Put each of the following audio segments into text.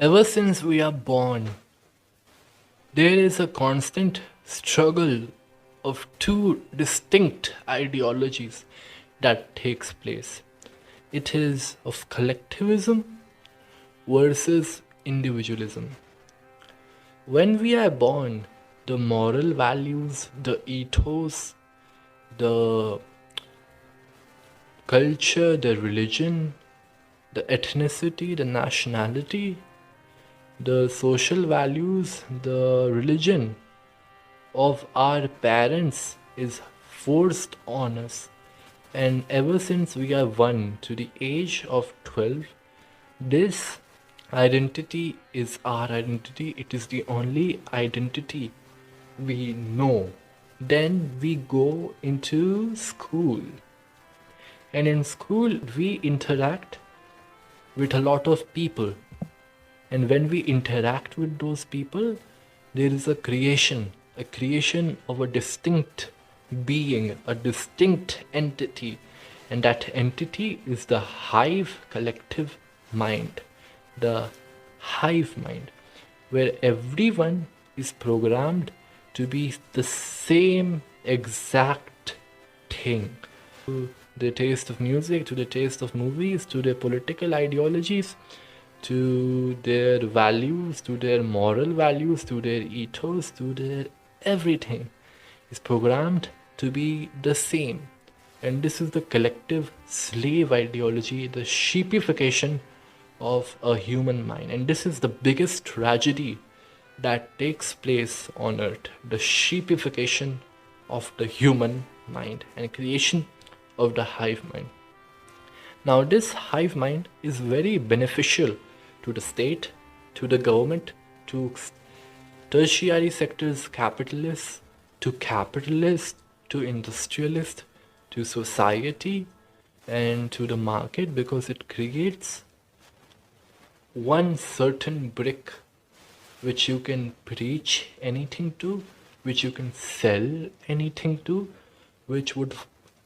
Ever since we are born, there is a constant struggle of two distinct ideologies that takes place. It is of collectivism versus individualism. When we are born, the moral values, the ethos, the culture, the religion, the ethnicity, the nationality, the social values, the religion of our parents is forced on us. And ever since we are 1 to the age of 12, this identity is our identity. It is the only identity we know. Then we go into school. And in school, we interact with a lot of people. And when we interact with those people, there is a creation of a distinct being, a distinct entity. And that entity is the hive collective mind, the hive mind, where everyone is programmed to be the same exact thing. To the taste of music, to the taste of movies, to their political ideologies, to their values, to their moral values, to their ethos, to their everything is programmed to be the same. And this is the collective slave ideology, the sheepification of a human mind. And this is the biggest tragedy that takes place on earth, the sheepification of the human mind and creation of the hive mind. Now, this hive mind is very beneficial to the state, to the government, to tertiary sectors, capitalists, to industrialists, to society, and to the market, because it creates one certain brick which you can preach anything to, which you can sell anything to, which would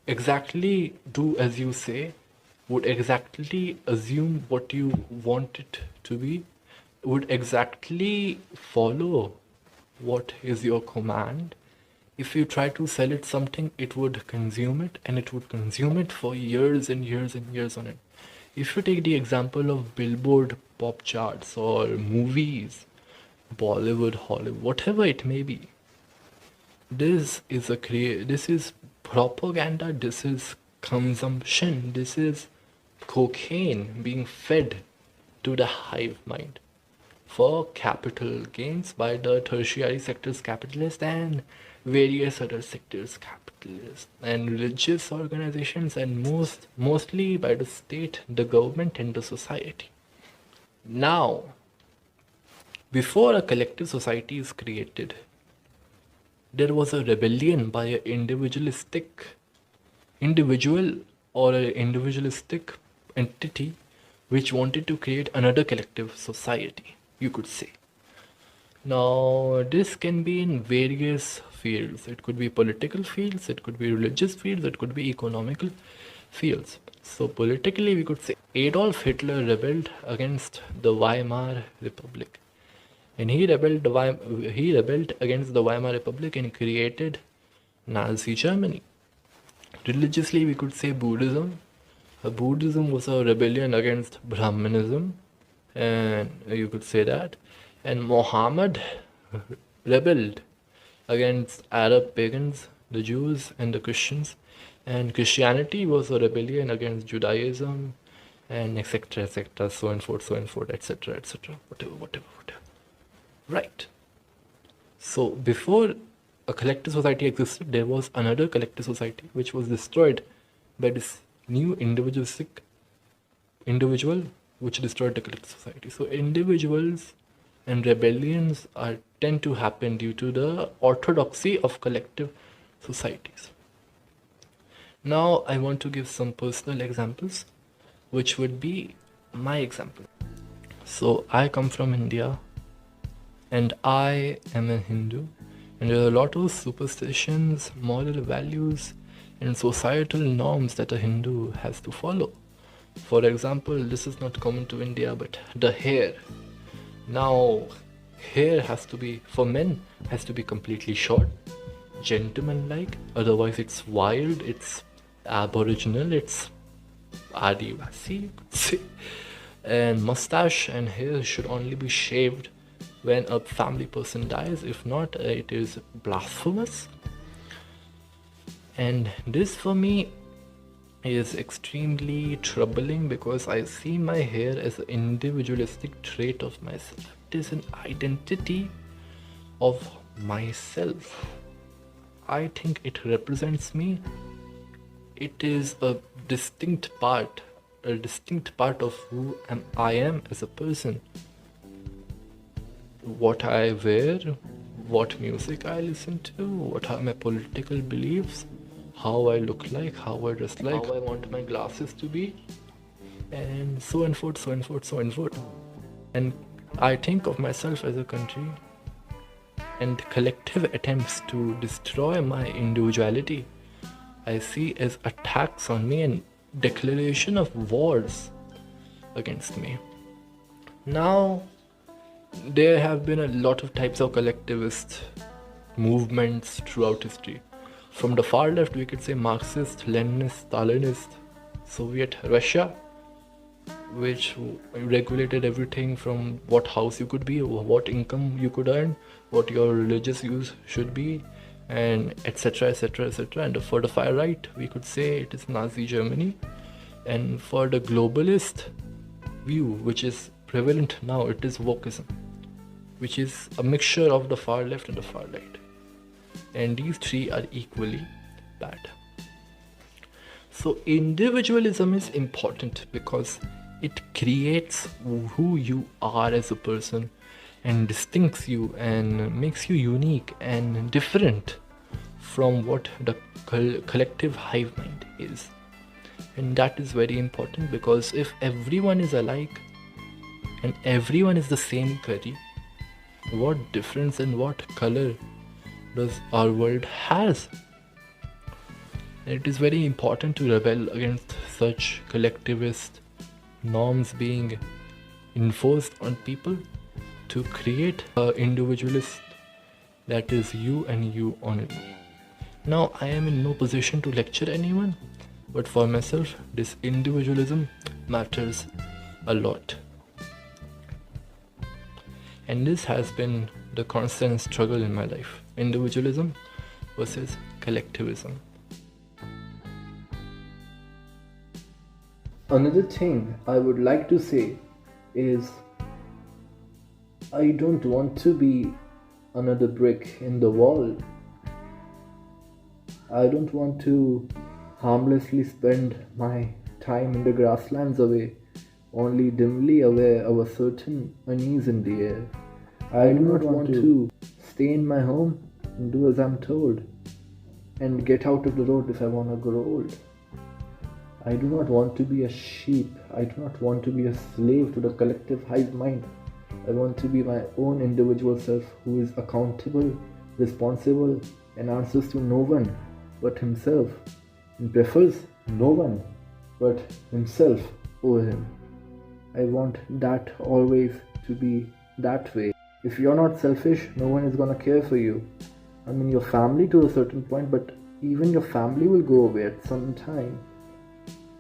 exactly do as you say, would exactly assume what you want it to be, would exactly follow what is your command. If you try to sell it something, it would consume it, and it would consume it for years and years and years on it. If you take the example of Billboard pop charts or movies, Bollywood, Hollywood, whatever it may be, this is propaganda, this is consumption, this is cocaine being fed to the hive mind for capital gains by the tertiary sectors capitalists and various other sectors capitalists and religious organizations, and mostly by the state, the government, and the society. Now, before a collective society is created, there was a rebellion by an individual or an individualistic entity which wanted to create another collective society, you could say. Now, this can be in various fields. It could be political fields, it could be religious fields, it could be economical fields. So, politically, we could say Adolf Hitler rebelled against the Weimar Republic. And he rebelled against the Weimar Republic and created Nazi Germany. Religiously, we could say Buddhism. Buddhism was a rebellion against Brahmanism, and you could say that. And Muhammad rebelled against Arab pagans, the Jews, and the Christians. And Christianity was a rebellion against Judaism, and etc., so and forth, etc., whatever. Right. So before a collective society existed, there was another collective society which was destroyed by this new individual which destroyed the collective society. So individuals and rebellions tend to happen due to the orthodoxy of collective societies. Now I want to give some personal examples, which would be my example. So I come from India, and I am a Hindu, and there are a lot of superstitions, moral values, and societal norms that a Hindu has to follow. For example, this is not common to India, but the hair. Now, hair has to be, for men, has to be completely short, gentleman-like. Otherwise, it's wild, it's aboriginal, it's Adivasi, you could say. And mustache and hair should only be shaved when a family person dies. If not, it is blasphemous. And this for me is extremely troubling because I see my hair as an individualistic trait of myself. It is an identity of myself. I think it represents me. It is a distinct part of who I am as a person. What I wear, what music I listen to, what are my political beliefs, how I look like, how I dress like, how I want my glasses to be, and so and forth, so and forth, so and forth. And I think of myself as a country, and collective attempts to destroy my individuality I see as attacks on me and declaration of wars against me. Now, there have been a lot of types of collectivist movements throughout history. From the far left, we could say Marxist, Leninist, Stalinist, Soviet Russia, which regulated everything from what house you could be, what income you could earn, what your religious views should be, and etc. etc. etc. And for the far right, we could say it is Nazi Germany. And for the globalist view, which is prevalent now, it is wokeism, which is a mixture of the far left and the far right. And these three are equally bad. So individualism is important because it creates who you are as a person and distincts you and makes you unique and different from what the collective hive mind is. And that is very important because if everyone is alike and everyone is the same curry, what difference and what color does our world has? It is very important to rebel against such collectivist norms being enforced on people to create an individualist that is you and you only. Now, I am in no position to lecture anyone, but for myself, this individualism matters a lot. And this has been the constant struggle in my life. Individualism versus collectivism. Another thing I would like to say is I don't want to be another brick in the wall. I don't want to harmlessly spend my time in the grasslands away, only dimly aware of a certain unease in the air. I do not want to stay in my home and do as I'm told and get out of the road if I want to grow old. I do not want to be a sheep. I do not want to be a slave to the collective hive mind. I want to be my own individual self who is accountable, responsible, and answers to no one but himself, and prefers no one but himself over him. I want that always to be that way. If you're not selfish, no one is gonna care for you. I mean, your family to a certain point, but even your family will go away at some time.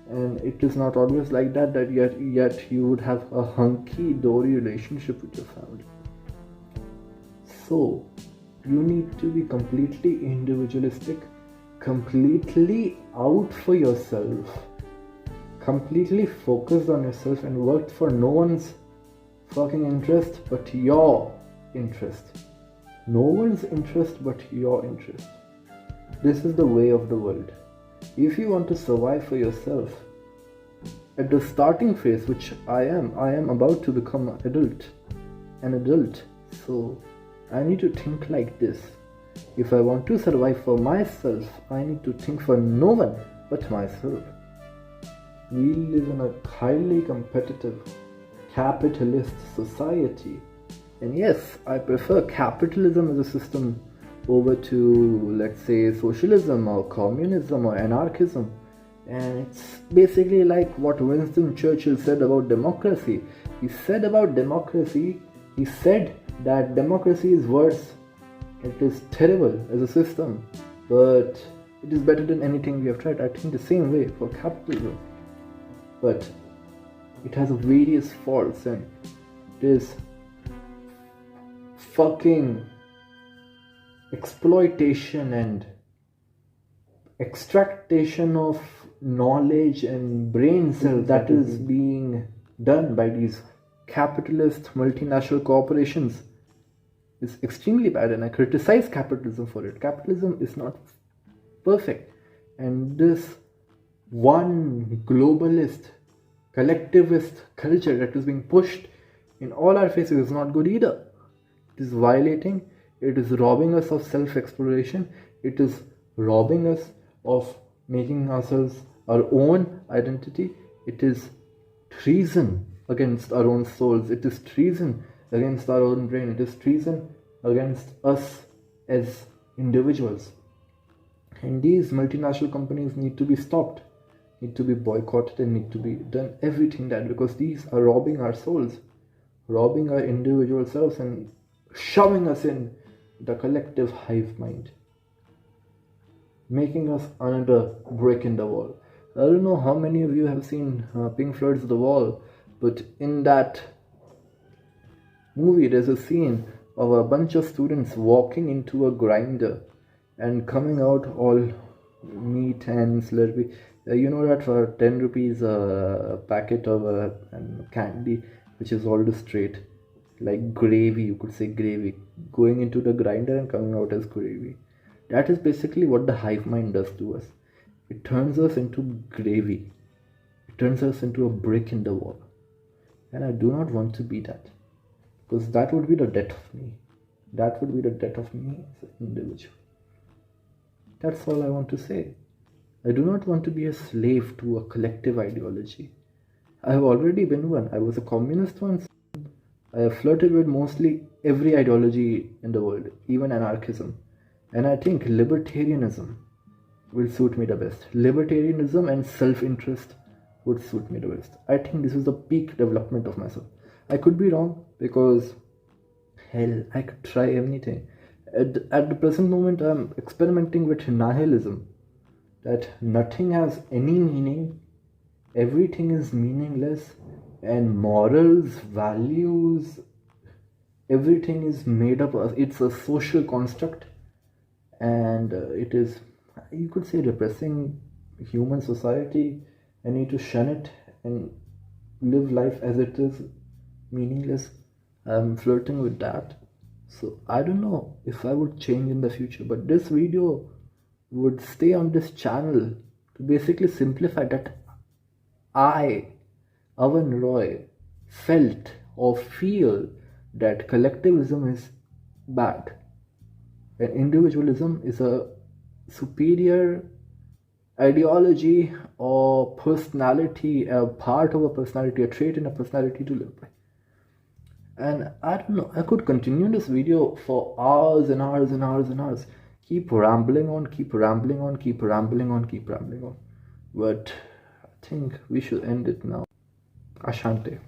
And it is not always like that yet you would have a hunky-dory relationship with your family. So, you need to be completely individualistic, completely out for yourself, completely focused on yourself and worked for no one's fucking interest but your interest. No one's interest but your interest. This is the way of the world. If you want to survive for yourself, at the starting phase, which I am about to become an adult, so I need to think like this. If I want to survive for myself, I need to think for no one but myself. We live in a highly competitive, capitalist society. And yes, I prefer capitalism as a system over to, let's say, socialism or communism or anarchism. And it's basically like what Winston Churchill said about democracy. He said about democracy, He said that democracy is worse. It is terrible as a system, but it is better than anything we have tried. I think the same way for capitalism. But it has various faults, and it is fucking exploitation and extraction of knowledge and brain cells that is being done by these capitalist multinational corporations is extremely bad, and I criticize capitalism for it. Capitalism is not perfect, and this one globalist collectivist culture that is being pushed in all our faces is not good either. It is violating, it is robbing us of self-exploration, it is robbing us of making ourselves our own identity. It is treason against our own souls, it is treason against our own brain, it is treason against us as individuals. And these multinational companies need to be stopped, need to be boycotted, and need to be done everything that, because these are robbing our souls, robbing our individual selves, and shoving us in the collective hive mind, making us another brick in the wall. I don't know how many of you have seen Pink Floyd's The Wall, but in that movie there's a scene of a bunch of students walking into a grinder and coming out all neat and slurpy. You know that for 10 rupees a packet of candy, which is all straight, like gravy, you could say gravy, going into the grinder and coming out as gravy. That is basically what the hive mind does to us. It turns us into gravy. It turns us into a brick in the wall. And I do not want to be that. Because that would be the death of me. That would be the death of me as an individual. That's all I want to say. I do not want to be a slave to a collective ideology. I have already been one. I was a communist once. I have flirted with mostly every ideology in the world, even anarchism. And I think libertarianism will suit me the best. Libertarianism and self-interest would suit me the best. I think this is the peak development of myself. I could be wrong, because hell, I could try anything. At the present moment, I'm experimenting with nihilism, that nothing has any meaning, everything is meaningless, and morals, values, everything is made up of, it's a social construct, and it is, you could say, repressing human society. I need to shun it and live life as it is, meaningless. I'm flirting with that. So I don't know if I would change in the future, but this video would stay on this channel to basically simplify that I, Avan Roy, felt or feel that collectivism is bad and individualism is a superior ideology or personality, a part of a personality, a trait in a personality to live by. And I don't know, I could continue this video for hours and hours and hours and hours. Keep rambling on, keep rambling on, keep rambling on, keep rambling on. But I think we should end it now. Ashante.